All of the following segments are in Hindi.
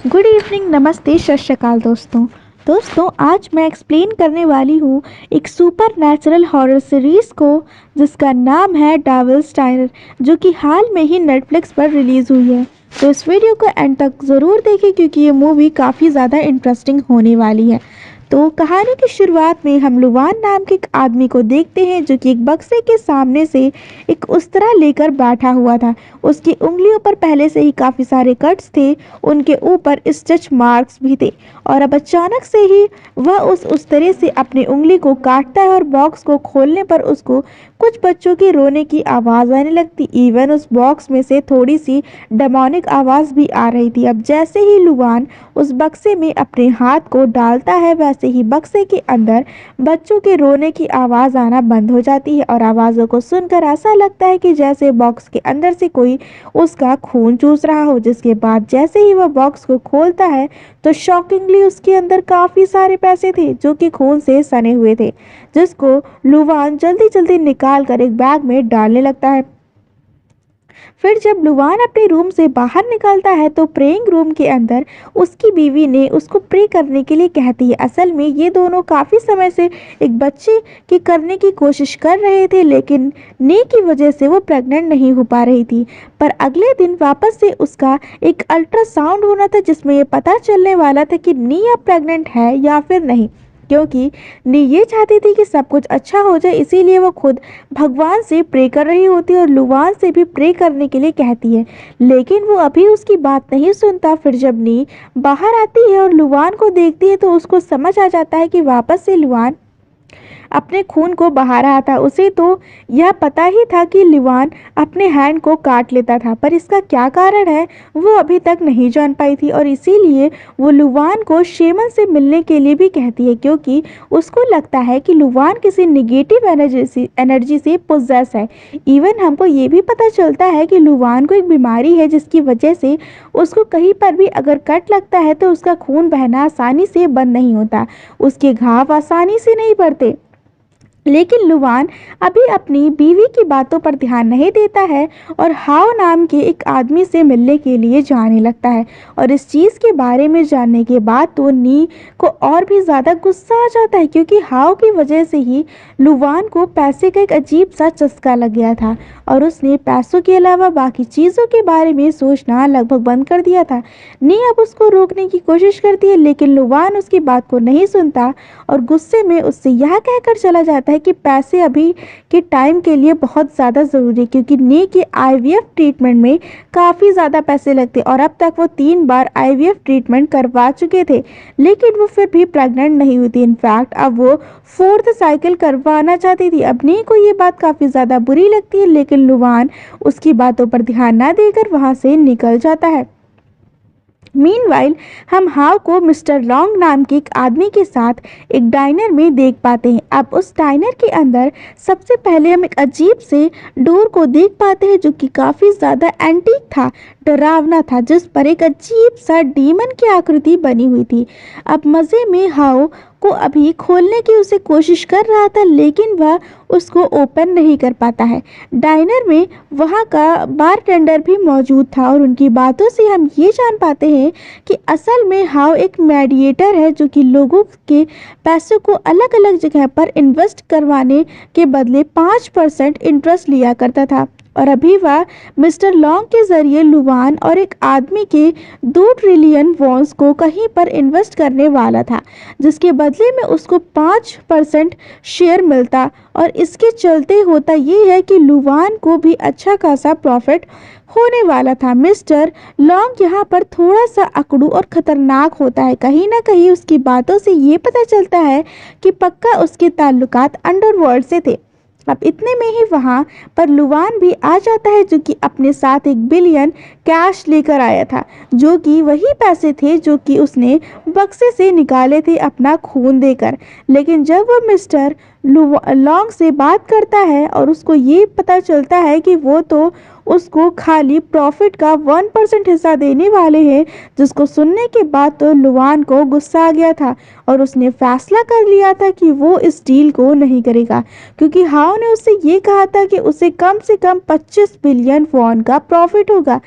गुड इवनिंग, नमस्ते, सत श्री अकाल दोस्तों आज मैं एक्सप्लेन करने वाली हूँ एक सुपर नेचुरल हॉरर सीरीज़ को जिसका नाम है डेविल्स टाइनर, जो कि हाल में ही नेटफ्लिक्स पर रिलीज़ हुई है। तो इस वीडियो को एंड तक ज़रूर देखें क्योंकि ये मूवी काफ़ी ज़्यादा इंटरेस्टिंग होने वाली है। तो कहानी की शुरुआत में हम लुवान नाम के एक आदमी को देखते हैं जो कि एक बक्से के सामने से एक उस्तरा लेकर बैठा हुआ था। उसकी उंगलियों पर पहले से ही काफ़ी सारे कट्स थे, उनके ऊपर स्टिच मार्क्स भी थे और अब अचानक से ही वह उस उस्तरे से अपनी उंगली को काटता है और बॉक्स को खोलने पर उसको कुछ बच्चों के रोने की आवाज़ आने लगती। इवन उस बॉक्स में से थोड़ी सी डेमोनिक आवाज़ भी आ रही थी। अब जैसे ही लुवान उस बक्से में अपने हाथ को डालता है वैसे ही बक्से के अंदर बच्चों के रोने की आवाज़ आना बंद हो जाती है और आवाज़ों को सुनकर ऐसा लगता है कि जैसे बॉक्स के अंदर से कोई उसका खून चूस रहा हो। जिसके बाद जैसे ही वह बॉक्स को खोलता है तो शॉकिंगली उसके अंदर काफ़ी सारे पैसे थे जो कि खून से सने हुए थे, जिसको लुवान जल्दी जल्दी निकाल कर एक बैग में डालने लगता है। फिर जब लुवान अपने रूम से बाहर निकलता है तो प्रेइंग रूम के अंदर उसकी बीवी ने उसको प्रे करने के लिए कहती है। असल में ये दोनों काफ़ी समय से एक बच्चे की करने की कोशिश कर रहे थे, लेकिन नी की वजह से वो प्रेग्नेंट नहीं हो पा रही थी। पर अगले दिन वापस से उसका एक अल्ट्रासाउंड होना था जिसमें ये पता चलने वाला था कि नी अब प्रेग्नेंट है या फिर नहीं, क्योंकि नी ये चाहती थी कि सब कुछ अच्छा हो जाए। इसीलिए वो खुद भगवान से प्रे कर रही होती है और लुवान से भी प्रे करने के लिए कहती है, लेकिन वो अभी उसकी बात नहीं सुनता। फिर जब नी बाहर आती है और लुवान को देखती है तो उसको समझ आ जाता है कि वापस से लुवान अपने खून को बहा रहा था। उसे तो यह पता ही था कि लुवान अपने हैंड को काट लेता था, पर इसका क्या कारण है वो अभी तक नहीं जान पाई थी और इसीलिए वो लुवान को शेमन से मिलने के लिए भी कहती है, क्योंकि उसको लगता है कि लुवान किसी निगेटिव एनर्जी से पोजेस है। इवन हमको ये भी पता चलता है कि लुवान को एक बीमारी है जिसकी वजह से उसको कहीं पर भी अगर कट लगता है तो उसका खून बहना आसानी से बंद नहीं होता, उसके घाव आसानी से नहीं बढ़ते। लेकिन लुवान अभी अपनी बीवी की बातों पर ध्यान नहीं देता है और हाओ नाम के एक आदमी से मिलने के लिए जाने लगता है। और इस चीज़ के बारे में जानने के बाद तो नी को और भी ज़्यादा गुस्सा आ जाता है, क्योंकि हाओ की वजह से ही लुवान को पैसे का एक अजीब सा चस्का लग गया था और उसने पैसों के अलावा बाकी चीज़ों के बारे में सोचना लगभग बंद कर दिया था। नी अब उसको रोकने की कोशिश करती है, लेकिन लुवान उसकी बात को नहीं सुनता और गुस्से में उससे यह कहकर चला जाता है कि पैसे अभी के टाइम के लिए बहुत ज़्यादा ज़रूरी है, क्योंकि नी के आईवीएफ ट्रीटमेंट में काफ़ी ज़्यादा पैसे लगते और अब तक वो 3 बार आईवीएफ ट्रीटमेंट करवा चुके थे, लेकिन वो फिर भी प्रेग्नेंट नहीं हुई थी। इनफैक्ट अब वो 4th साइकिल करवाना चाहती थी। अब नी को ये बात काफ़ी ज़्यादा बुरी लगती है, लेकिन लुवान उसकी बातों पर ध्यान ना देकर वहाँ से निकल जाता है। मीनवाइल हम हाव को मिस्टर लॉन्ग नाम के एक आदमी के साथ एक डाइनर में देख पाते हैं। अब उस डाइनर के अंदर सबसे पहले हम एक अजीब से डोर को देख पाते हैं जो कि काफ़ी ज़्यादा एंटीक था, डरावना था, जिस पर एक अजीब सा डीमन की आकृति बनी हुई थी। अब मज़े में हाव को अभी खोलने की उसे कोशिश कर रहा था, लेकिन वह उसको ओपन नहीं कर पाता है। डाइनर में वहाँ का बारटेंडर भी मौजूद था और उनकी बातों से हम ये जान पाते हैं कि असल में हाव एक मीडिएटर है जो कि लोगों के पैसों को अलग अलग जगह पर इन्वेस्ट करवाने के बदले 5% इंटरेस्ट लिया करता था। और अभी वह मिस्टर लॉन्ग के ज़रिए लुवान और एक आदमी के 2 ट्रिलियन वॉन्स को कहीं पर इन्वेस्ट करने वाला था, जिसके बदले में उसको 5% शेयर मिलता। और इसके चलते होता ये है कि लुवान को भी अच्छा खासा प्रॉफिट होने वाला था। मिस्टर लॉन्ग यहाँ पर थोड़ा सा अकड़ू और ख़तरनाक होता है। कहीं ना कहीं उसकी बातों से ये पता चलता है कि पक्का उसके ताल्लुकात अंडरवर्ल्ड से थे। अब इतने में ही वहाँ पर लुवान भी आ जाता है जो कि अपने साथ 1 बिलियन कैश लेकर आया था, जो कि वही पैसे थे जो कि उसने बक्से से निकाले थे अपना खून देकर। लेकिन जब वो मिस्टर लॉन्ग से बात करता है और उसको ये पता चलता है कि वो तो उसको खाली प्रॉफिट का 1% हिस्सा देने वाले हैं, जिसको सुनने के बाद तो लुवान को गुस्सा आ गया था और उसने फैसला कर लिया था कि वो इस डील को नहीं करेगा, क्योंकि हाओ ने उससे ये कहा था कि उसे कम से कम 25 बिलियन वॉन का प्रॉफिट होगा।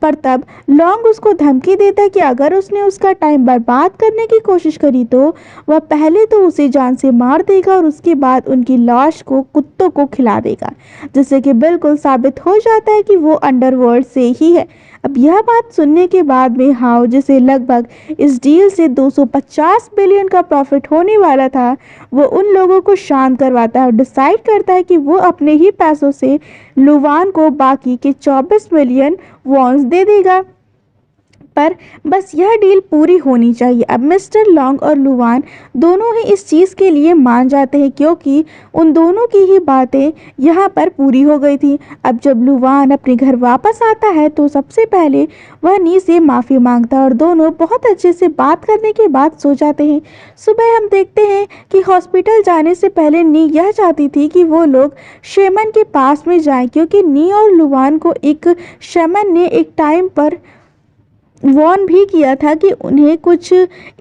पर तब लॉन्ग उसको धमकी देता है कि अगर उसने उसका टाइम बर्बाद करने की कोशिश करी तो वह पहले तो उसे जान से मार देगा और उसके बाद उनकी लाश को कुत्तों को खिला देगा, जिससे कि बिल्कुल साबित हो जाता है कि वो अंडरवर्ल्ड से ही है। अब यह बात सुनने के बाद में हाओ, जिसे लगभग इस डील से 250 बिलियन का प्रॉफिट होने वाला था, वो उन लोगों को शांत करवाता है और डिसाइड करता है कि वो अपने ही पैसों से लुवान को बाकी के 24 मिलियन वॉन्स दे देगा। पर बस यह डील पूरी होनी चाहिए। अब मिस्टर लॉन्ग और लुवान दोनों ही इस चीज़ के लिए मान जाते हैं, क्योंकि उन दोनों की ही बातें यहाँ पर पूरी हो गई थी। अब जब लुवान अपने घर वापस आता है तो सबसे पहले वह नी से माफ़ी मांगता है और दोनों बहुत अच्छे से बात करने के बाद सो जाते हैं। सुबह हम देखते हैं कि हॉस्पिटल जाने से पहले नी यह चाहती थी कि वो लोग शेमन के पास में जाएं, क्योंकि नी और लुवान को एक शेमन ने एक टाइम पर वॉर्न भी किया था कि उन्हें कुछ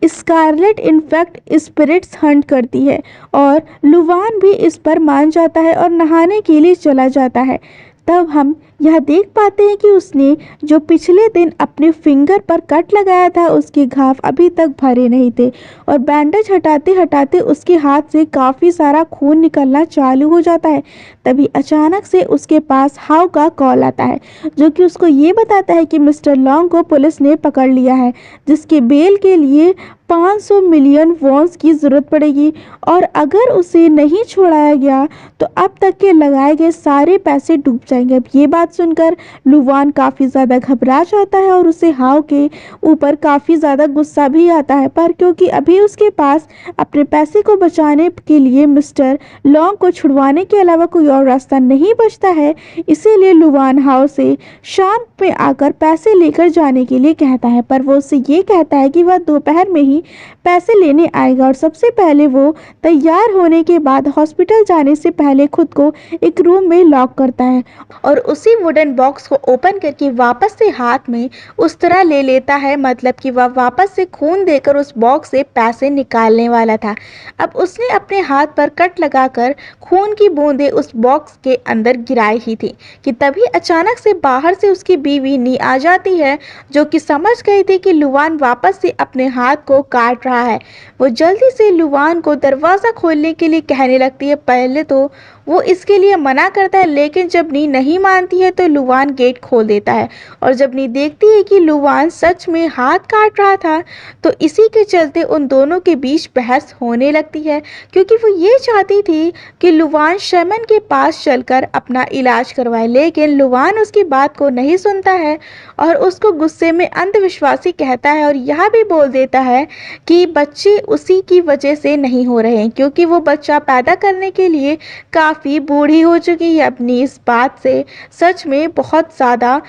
स्कारलेट इन्फेक्ट स्पिरिट्स हंट करती है, और लुवान भी इस पर मान जाता है और नहाने के लिए चला जाता है। तब हम यह देख पाते हैं कि उसने जो पिछले दिन अपने फिंगर पर कट लगाया था उसके घाव अभी तक भरे नहीं थे, और बैंडेज हटाते हटाते उसके हाथ से काफ़ी सारा खून निकलना चालू हो जाता है। तभी अचानक से उसके पास हाउ का कॉल आता है, जो कि उसको ये बताता है कि मिस्टर लॉन्ग को पुलिस ने पकड़ लिया है, जिसके बेल के लिए 500 मिलियन वॉन्स की ज़रूरत पड़ेगी, और अगर उसे नहीं छोड़ाया गया तो अब तक के लगाए गए सारे पैसे डूब जाएंगे। अब ये बात सुनकर लुवान काफ़ी ज़्यादा घबरा जाता है और उसे हाव के ऊपर काफ़ी ज़्यादा गुस्सा भी आता है, पर क्योंकि अभी उसके पास अपने पैसे को बचाने के लिए मिस्टर लॉन्ग को छुड़वाने के अलावा कोई और रास्ता नहीं बचता है, इसीलिए लुवान हाव से शाम में आकर पैसे लेकर जाने के लिए कहता है। पर वो उससे ये कहता है कि वह दोपहर में ही पैसे लेने आएगा, और सबसे पहले वो तैयार होने के बाद हॉस्पिटल जाने से पहले खुद को एक रूम में लॉक करता है और उसी वुडन बॉक्स को ओपन करके वापस से हाथ में उस तरह ले लेता है, मतलब कि वह वापस से खून देकर उस बॉक्स से पैसे निकालने वाला था। अब उसने अपने हाथ पर कट लगाकर खून की बूंदें उस बॉक्स के अंदर गिराई ही थी कि तभी अचानक से बाहर से उसकी बीवी नी आ जाती है, जो कि समझ गई थी कि लुवान वापस से अपने हाथ को काट रहा है। वो जल्दी से लुवान को दरवाज़ा खोलने के लिए कहने लगती है। पहले तो वो इसके लिए मना करता है, लेकिन जब नी नहीं मानती है तो लुवान गेट खोल देता है, और जब नी देखती है कि लुवान सच में हाथ काट रहा था तो इसी के चलते उन दोनों के बीच बहस होने लगती है, क्योंकि वो ये चाहती थी कि लुवान शेमन के पास चलकर अपना इलाज करवाए, लेकिन लुवान उसकी बात को नहीं सुनता है और उसको गुस्से में अंधविश्वासी कहता है और यह भी बोल देता है कि बच्चे उसी की वजह से नहीं हो रहे हैं, क्योंकि वो बच्चा पैदा करने के लिए काफ़ी बूढ़ी हो चुकी है। अपनी इस बात से सच में बहुत ज़्यादा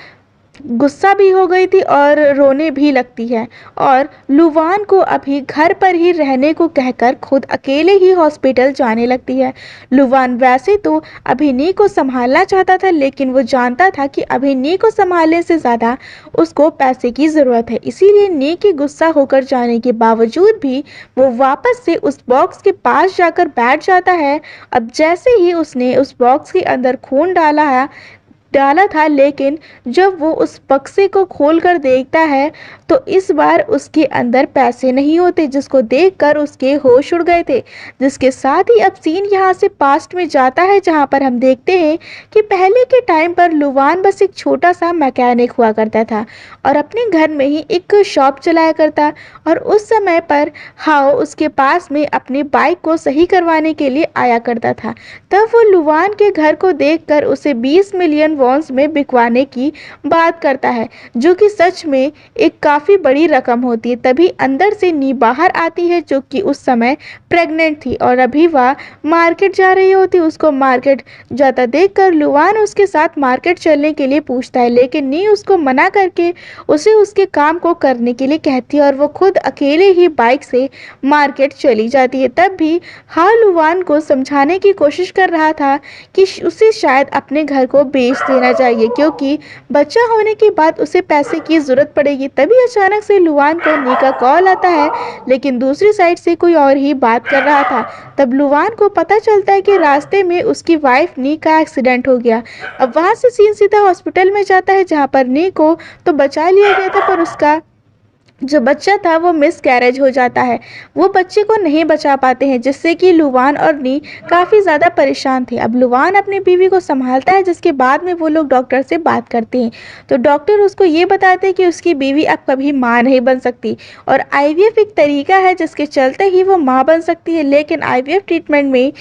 गुस्सा भी हो गई थी और रोने भी लगती है, और लुवान को अभी घर पर ही रहने को कहकर खुद अकेले ही हॉस्पिटल जाने लगती है। लुवान वैसे तो अभिनी को संभालना चाहता था, लेकिन वो जानता था कि अभिनी को संभालने से ज़्यादा उसको पैसे की ज़रूरत है, इसीलिए नी के गुस्सा होकर जाने के बावजूद भी वो वापस से उस बॉक्स के पास जाकर बैठ जाता है। अब जैसे ही उसने उस बॉक्स के अंदर खून डाला था, लेकिन जब वो उस बक्से को खोलकर देखता है तो इस बार उसके अंदर पैसे नहीं होते, जिसको देखकर उसके होश उड़ गए थे। जिसके साथ ही अब सीन यहाँ से पास्ट में जाता है, जहाँ पर हम देखते हैं कि पहले के टाइम पर लुवान बस एक छोटा सा मैकेनिक हुआ करता था और अपने घर में ही एक शॉप चलाया करता, और उस समय पर हाओ उसके पास में अपनी बाइक को सही करवाने के लिए आया करता था। तब वो लुवान के घर को देखकर उसे 20 मिलियन वॉन्स में बिकवाने की बात करता है, जो कि सच में एक काफ़ी बड़ी रकम होती है। तभी अंदर से नी बाहर आती है, जो कि उस समय प्रेग्नेंट थी और अभी वह मार्केट जा रही होती। उसको मार्केट जाता देखकर लुवान उसके साथ मार्केट चलने के लिए पूछता है, लेकिन नी उसको मना करके उसे उसके काम को करने के लिए कहती है और वो खुद अकेले ही बाइक से मार्केट चली जाती है। तब भी लुवान को समझाने की कोशिश कर रहा था कि उसे शायद अपने घर को बेच देना चाहिए क्योंकि बच्चा होने के बाद उसे पैसे की ज़रूरत पड़ेगी। तभी अचानक से लुवान को नी का कॉल आता है, लेकिन दूसरी साइड से कोई और ही बात कर रहा था। तब लुवान को पता चलता है कि रास्ते में उसकी वाइफ नी का एक्सीडेंट हो गया। अब वहाँ से सीन सीधा हॉस्पिटल में जाता है, जहाँ पर नी को तो बचा लिया गया था, पर उसका जो बच्चा था वो मिसकैरेज हो जाता है। वो बच्चे को नहीं बचा पाते हैं, जिससे कि लुवान और नी काफ़ी ज़्यादा परेशान थे। अब लुवान अपनी बीवी को संभालता है, जिसके बाद में वो लोग डॉक्टर से बात करते हैं। तो डॉक्टर उसको ये बताते हैं कि उसकी बीवी अब कभी माँ नहीं बन सकती, और आईवीएफ एक तरीका है जिसके चलते ही वो माँ बन सकती है, लेकिन आईवीएफ ट्रीटमेंट में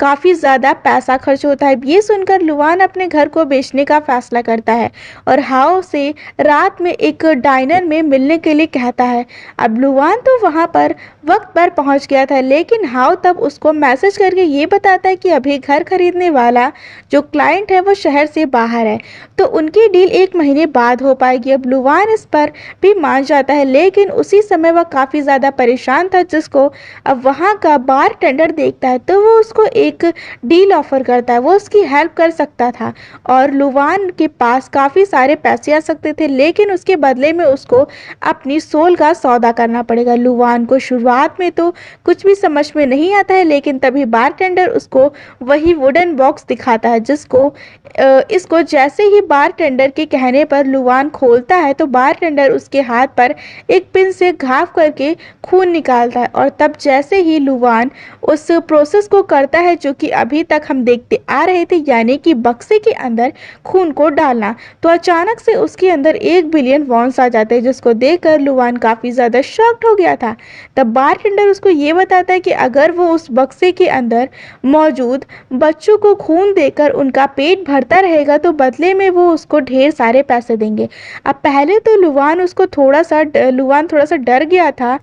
काफ़ी ज़्यादा पैसा खर्च होता है। ये सुनकर लुवान अपने घर को बेचने का फैसला करता है और हाओ से रात में एक डाइनर में मिलने के लिए कहता है। अब लुवान तो वहाँ पर वक्त पर पहुँच गया था, लेकिन हाओ तब उसको मैसेज करके ये बताता है कि अभी घर खरीदने वाला जो क्लाइंट है वो शहर से बाहर है, तो उनकी डील 1 महीने बाद हो पाएगी। अब लुवान इस पर भी मान जाता है, लेकिन उसी समय वह काफ़ी ज़्यादा परेशान था, जिसको अब वहाँ का बार टेंडर देखता है तो वो उसको एक डील ऑफर करता है। वो उसकी हेल्प कर सकता था और लुवान के पास काफ़ी सारे पैसे आ सकते थे, लेकिन उसके बदले में उसको अपनी सोल का सौदा करना पड़ेगा। लुवान को शुरुआत में तो कुछ भी समझ में नहीं आता है, लेकिन तभी बारटेंडर उसको वही वुडन बॉक्स दिखाता है, जिसको इसको जैसे ही बारटेंडर के कहने पर लुवान खोलता है तो बारटेंडर उसके हाथ पर एक पिन से घाव करके खून निकालता है। और तब जैसे ही लुवान उस प्रोसेस को करता है जो कि अभी तक हम देखते आ रहे थे, यानी कि बक्से के अंदर खून को डालना, तो अचानक से उसके अंदर 1 बिलियन वॉन्स आ जाते हैं, जिसको देखकर लुवान काफ़ी ज़्यादा शॉक्ड हो गया था। तब बारटेंडर उसको ये बताता है कि अगर वो उस बक्से के अंदर मौजूद बच्चों को खून देकर उनका पेट भरता रहेगा तो बदले में वो उसको ढेर सारे पैसे देंगे। अब पहले तो लुवान थोड़ा सा डर गया था।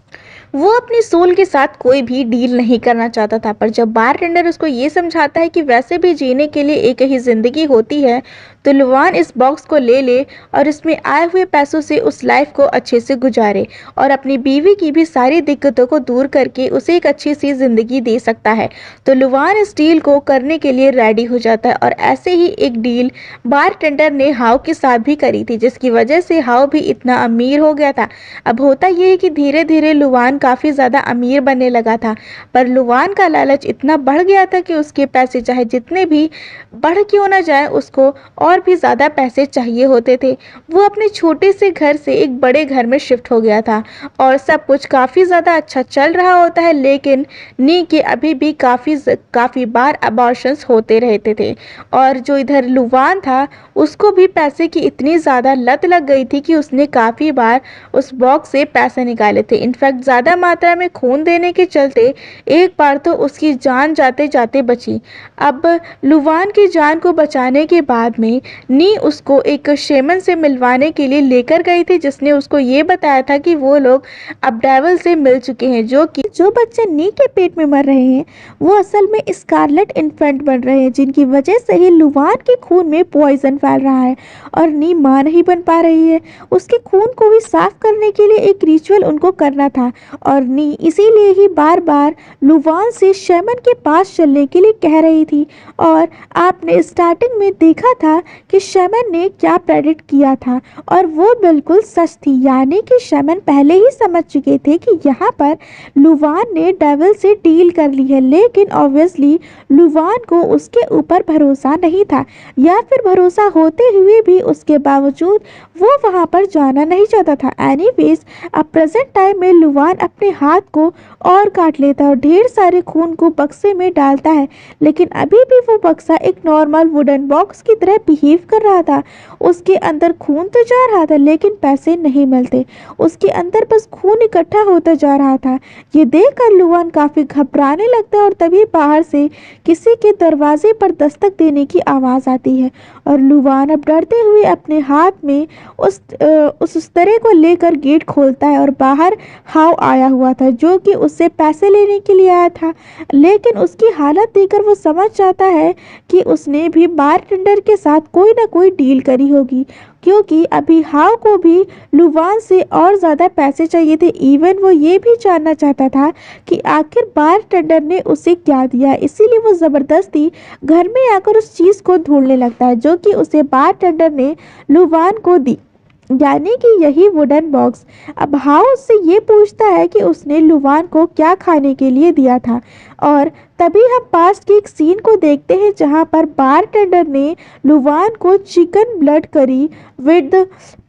वो अपनी सोल के साथ कोई भी डील नहीं करना चाहता था, पर जब बारटेंडर उसको ये समझाता है कि वैसे भी जीने के लिए एक ही ज़िंदगी होती है, तो लुवान इस बॉक्स को ले ले और इसमें आए हुए पैसों से उस लाइफ को अच्छे से गुजारे और अपनी बीवी की भी सारी दिक्कतों को दूर करके उसे एक अच्छी सी ज़िंदगी दे सकता है। तो लुवान इस डील को करने के लिए रेडी हो जाता है, और ऐसे ही एक डील बारटेंडर ने हाउ के साथ भी करी थी, जिसकी वजह से हाउ भी इतना अमीर हो गया था। अब होता यह है कि धीरे धीरे लुवान काफ़ी ज़्यादा अमीर बनने लगा था, पर लुवान का लालच इतना बढ़ गया था कि उसके पैसे चाहे जितने भी बढ़ क्यों ना जाए, उसको और भी ज़्यादा पैसे चाहिए होते थे। वो अपने छोटे से घर से एक बड़े घर में शिफ्ट हो गया था और सब कुछ काफ़ी ज़्यादा अच्छा चल रहा होता है, लेकिन नी के अभी भी काफ़ी बार अबॉर्शंस होते रहते थे। और जो इधर लुवान था, उसको भी पैसे की इतनी ज़्यादा लत लग गई थी कि उसने काफ़ी बार उस बॉक्स से पैसे निकाले थे। इनफैक्ट ज़्यादा मात्रा में खून देने के चलते एक बार तो उसकी जान जाते जाते बची। अब लुवान की जान को बचाने के बाद में नी उसको एक शेमन से मिलवाने के लिए लेकर गई थी, जिसने उसको ये बताया था कि वो लोग अब डेविल से मिल चुके हैं, जो बच्चे नी के पेट में मर रहे हैं वो असल में स्कारलेट इन्फेंट बन रहे हैं, जिनकी वजह से ही लुवान के खून में पॉइजन फैल रहा है और नी मां नहीं बन पा रही है। उसके खून को भी साफ करने के लिए एक रिचुअल उनको करना था और नी इसीलिए ही बार बार लुवान से शेमन के पास चलने के लिए कह रही थी। और आपने स्टार्टिंग में देखा था कि शेमन ने क्या प्रेडिक्ट किया था, और वो बिल्कुल सच थी, यानी कि शेमन पहले ही समझ चुके थे कि यहाँ पर लुवान ने डेविल से डील कर ली है, लेकिन ऑब्वियसली लुवान को उसके ऊपर भरोसा नहीं था, या फिर भरोसा होते हुए भी उसके बावजूद वो वहाँ पर जाना नहीं चाहता था। एनीवेज, अब प्रेजेंट टाइम में लुवान अपने हाथ को और काट लेता है और ढेर सारे खून को बक्से में डालता है, लेकिन अभी भी वो बक्सा एक नॉर्मल वुडन बॉक्स की तरह बिहेव कर रहा था। उसके अंदर खून तो जा रहा था, लेकिन पैसे नहीं मिलते, उसके अंदर बस खून इकट्ठा होता जा रहा था। ये देखकर लुवान काफ़ी घबराने लगता है और तभी बाहर से किसी के दरवाजे पर दस्तक देने की आवाज़ आती है और लुवान अब डरते हुए अपने हाथ में उस तरह को लेकर गेट खोलता है और बाहर हाउ आया हुआ था, जो कि उससे पैसे लेने के लिए आया था। लेकिन उसकी हालत देखकर वो समझ जाता है कि उसने भी बारटेंडर के साथ कोई ना कोई डील करी होगी। क्योंकि अभी हाव को भी लुवान से और ज़्यादा पैसे चाहिए थे। इवन वो ये भी जानना चाहता था कि आखिर बारटेंडर ने उसे क्या दिया, इसीलिए वो ज़बरदस्ती घर में आकर उस चीज़ को ढूंढने लगता है जो कि उसे बारटेंडर ने लुवान को दी, यानी कि यही वुडन बॉक्स। अब हाउ उससे ये पूछता है कि उसने लुवान को क्या खाने के लिए दिया था, और तभी हम पास्ट की एक सीन को देखते हैं जहां पर बारटेंडर ने लुवान को चिकन ब्लड करी विद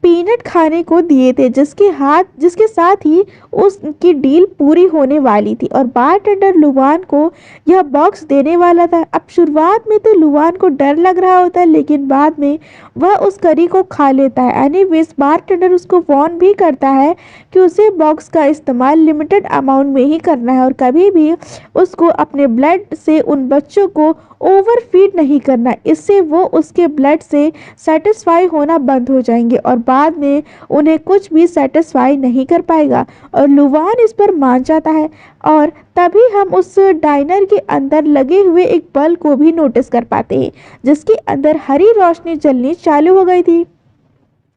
पीनट खाने को दिए थे, जिसके साथ ही उसकी डील पूरी होने वाली थी और बारटेंडर लुवान को यह बॉक्स देने वाला था। अब शुरुआत में तो लुवान को डर लग रहा होता है, लेकिन बाद में वह उस करी को खा लेता है। एनीवेज बारटेंडर उसको वार्न भी करता है कि उसे बॉक्स का इस्तेमाल लिमिटेड अमाउंट में ही करना है और कभी भी उसको अपने ब्लड से उन बच्चों को ओवरफीड नहीं करना, इससे वो उसके ब्लड से सेटिस्फाई होना बंद हो जाएंगे और बाद में उन्हें कुछ भी सेटिस्फाई नहीं कर पाएगा। और लुवान इस पर मान जाता है और तभी हम उस डाइनर के अंदर लगे हुए एक बल्ब को भी नोटिस कर पाते हैं जिसके अंदर हरी रोशनी जलनी चालू हो गई थी,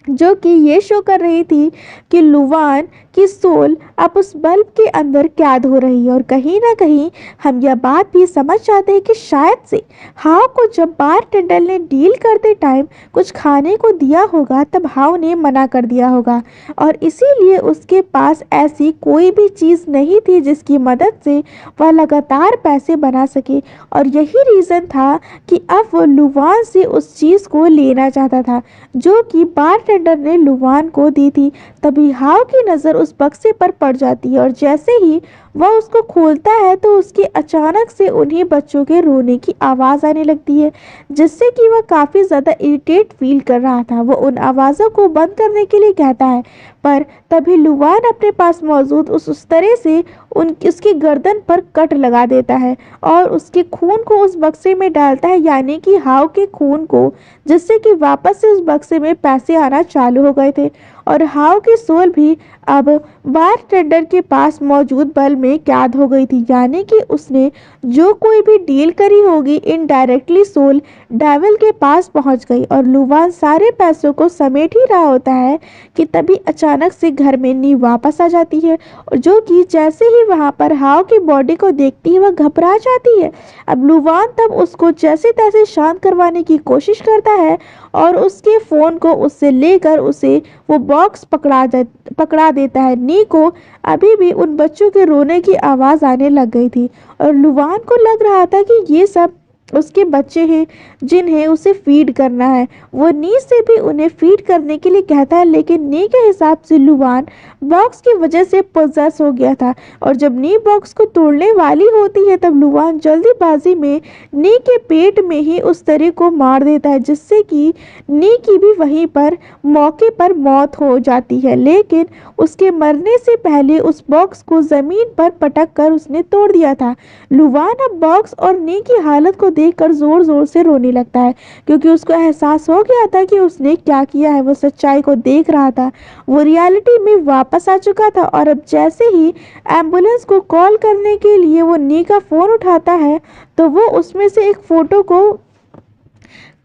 जो कि ये शो कर रही थी कि लुवान की सोल अब उस बल्ब के अंदर कैद हो रही है। और कहीं ना कहीं हम यह बात भी समझ जाते हैं कि शायद से हाव को जब बारटेंडर ने डील करते टाइम कुछ खाने को दिया होगा तब हाव ने मना कर दिया होगा और इसीलिए उसके पास ऐसी कोई भी चीज़ नहीं थी जिसकी मदद से वह लगातार पैसे बना सके। और यही रीज़न था कि अब वो लुवान से उस चीज़ को लेना चाहता था जो कि बारटेंडर ने लुवान को दी थी। तभी हाव की नज़र उस बक्से पर पड़ जाती है और जैसे ही वह उसको खोलता है तो उसके अचानक से उन्हीं बच्चों के रोने की आवाज़ आने लगती है, जिससे कि वह काफ़ी ज़्यादा इरिटेट फील कर रहा था। वो उन आवाज़ों को बंद करने के लिए कहता है, पर तभी लुवान अपने पास मौजूद उस तरह से उसकी गर्दन पर कट लगा देता है और उसके खून को उस बक्से में डालता है, यानी कि हाव के खून को, जिससे कि वापस से उस बक्से में पैसे आना चालू हो गए थे। और हाव की सोल भी अब बारटेंडर के पास मौजूद बल्ब में कैद हो गई थी, यानी कि उसने जो कोई भी डील करी होगी इनडायरेक्टली सोल डेविल के पास पहुंच गई। और लुवान सारे पैसों को समेट ही रहा होता है कि तभी अचानक से घर में नी वापस आ जाती है और जो कि जैसे ही वहां पर हाव की बॉडी को देखती है वह घबरा जाती है। अब लुवान तब उसको जैसे तैसे शांत करवाने की कोशिश करता है और उसके फ़ोन को उससे लेकर उसे वो बॉक्स पकड़ा देता है। नी को अभी भी उन बच्चों के रोने की आवाज़ आने लग गई थी और लुवान को लग रहा था कि ये सब उसके बच्चे हैं जिन्हें उसे फीड करना है। वो नी से भी उन्हें फीड करने के लिए कहता है, लेकिन नी के हिसाब से लुवान बॉक्स की वजह से पोजेस हो गया था और जब नी बॉक्स को तोड़ने वाली होती है तब लुवान जल्दीबाजी में नी के पेट में ही उस तरह को मार देता है, जिससे कि नी की भी वहीं पर मौके पर मौत हो जाती है। लेकिन उसके मरने से पहले उस बॉक्स को ज़मीन पर पटक कर उसने तोड़ दिया था। लुवान अब बॉक्स और नी की हालत को देखकर जोर जोर से रोने लगता है क्योंकि उसको एहसास हो गया था कि उसने क्या किया है। वो सच्चाई को देख रहा था, वो रियलिटी में वापस आ चुका था और अब जैसे ही एम्बुलेंस को कॉल करने के लिए वो नी का फ़ोन उठाता है तो वो उसमें से एक फ़ोटो को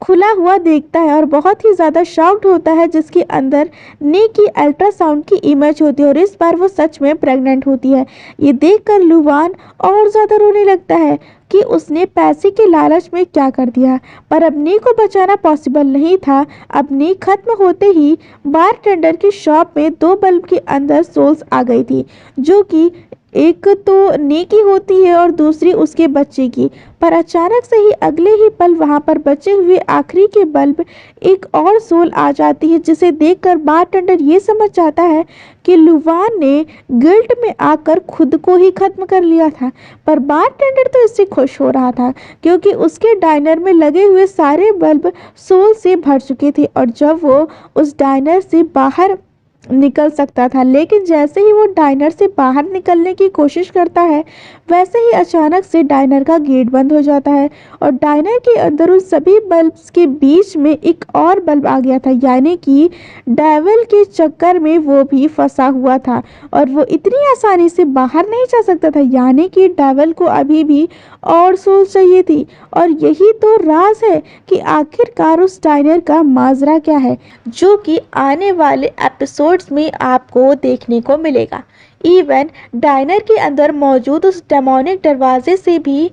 खुला हुआ देखता है और बहुत ही ज़्यादा शॉक्ड होता है, जिसके अंदर नी की अल्ट्रासाउंड की इमेज होती है और इस बार वो सच में प्रेग्नेंट होती है। ये देखकर लुवान और ज़्यादा रोने लगता है कि उसने पैसे के लालच में क्या कर दिया, पर अब नी को बचाना पॉसिबल नहीं था। अब नी खत्म होते ही बारटेंडर की शॉप में दो बल्ब के अंदर सोल्स आ गई थी, जो कि एक तो नी की होती है और दूसरी उसके बच्चे की। पर अचानक से ही अगले ही पल वहां पर बचे हुए आखिरी के बल्ब एक और सोल आ जाती है, जिसे देखकर बारटेंडर ये समझ जाता है कि लुवान ने गिल्ट में आकर खुद को ही खत्म कर लिया था। पर बारटेंडर तो इससे खुश हो रहा था क्योंकि उसके डाइनर में लगे हुए सारे बल्ब सोल से भर चुके थे और जब वो उस डाइनर से बाहर निकल सकता था। लेकिन जैसे ही वो डाइनर से बाहर निकलने की कोशिश करता है, वैसे ही अचानक से डाइनर का गेट बंद हो जाता है और डाइनर के अंदर उन सभी बल्ब्स के बीच में एक और बल्ब आ गया था, यानी कि डेविल के चक्कर में वो भी फंसा हुआ था और वो इतनी आसानी से बाहर नहीं जा सकता था, यानी कि डेविल को अभी भी और सोल चाहिए थी। और यही तो राज है कि आखिरकार उस डाइनर का माजरा क्या है, जो कि आने वाले एपिसोड्स में आपको देखने को मिलेगा। इवन डाइनर के अंदर मौजूद उस डेमोनिक दरवाजे से भी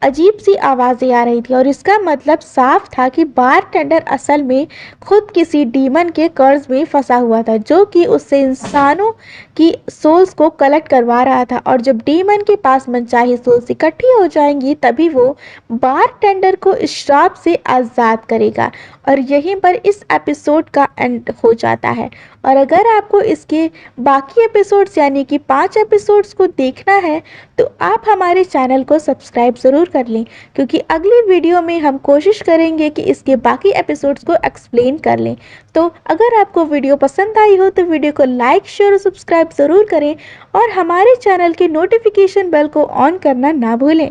अजीब सी आवाज़ें आ रही थी और इसका मतलब साफ था कि बारटेंडर असल में खुद किसी डीमन के कर्ज में फंसा हुआ था, जो कि उससे इंसानों की सोल्स को कलेक्ट करवा रहा था। और जब डीमन के पास मनचाही सोल्स इकट्ठी हो जाएंगी, तभी वो बारटेंडर को इस श्राप से आज़ाद करेगा। और यहीं पर इस एपिसोड का एंड हो जाता है। और अगर आपको इसके बाकी एपिसोड्स यानी कि 5 एपिसोड्स को देखना है, तो आप हमारे चैनल को सब्सक्राइब ज़रूर कर लें, क्योंकि अगली वीडियो में हम कोशिश करेंगे कि इसके बाकी एपिसोड्स को एक्सप्लेन कर लें। तो अगर आपको वीडियो पसंद आई हो तो वीडियो को लाइक, शेयर और सब्सक्राइब ज़रूर करें और हमारे चैनल के नोटिफिकेशन बेल को ऑन करना ना भूलें।